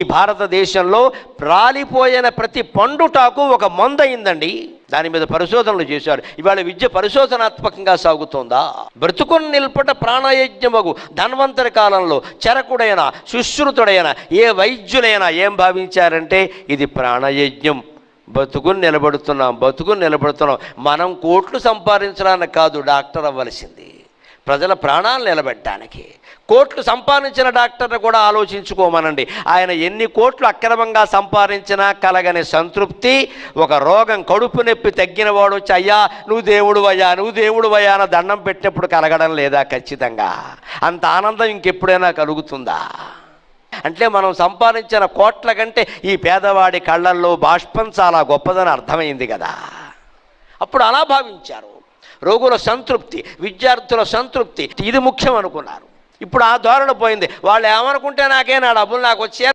ఈ భారతదేశంలో రాలిపోయిన ప్రతి పండుటాకు ఒక మందు అయిందండి. దాని మీద పరిశోధనలు చేశారు. ఇవాళ విద్య పరిశోధనాత్మకంగా సాగుతోందా? బ్రతుకుని నిల్పట ప్రాణయజ్ఞమగు ధన్వంతరి కాలంలో చరకుడైన సుశ్రుతుడైన ఏ వైద్యులైనా ఏం భావించారంటే ఇది ప్రాణయజ్ఞం. బతుకుని నిలబడుతున్నాం. మనం కోట్లు సంపాదించడానికి కాదు డాక్టర్ అవ్వలసింది, ప్రజల ప్రాణాలు నిలబెట్టడానికి. కోట్లు సంపాదించిన డాక్టర్ని కూడా ఆలోచించుకోమనండి. ఆయన ఎన్ని కోట్లు అక్రమంగా సంపాదించినా కలగని సంతృప్తి, ఒక రోగం కడుపు నొప్పి తగ్గినవాడు వచ్చి అయ్యా నువ్వు దేవుడు అయ్యా అని దండం పెట్టినప్పుడు కలగడం లేదా? ఖచ్చితంగా. అంత ఆనందం ఇంకెప్పుడైనా కలుగుతుందా? అంటే మనం సంపాదించిన కోట్ల కంటే ఈ పేదవాడి కళ్ళల్లో బాష్పం చాలా గొప్పదని అర్థమైంది కదా. అప్పుడు అలా భావించారు. రోగుల సంతృప్తి, విద్యార్థుల సంతృప్తి ఇది ముఖ్యం అనుకున్నారు. ఇప్పుడు ఆ ధోరణి పోయింది. వాళ్ళు ఏమనుకుంటే నాకే నా డబ్బులు నాకు వచ్చే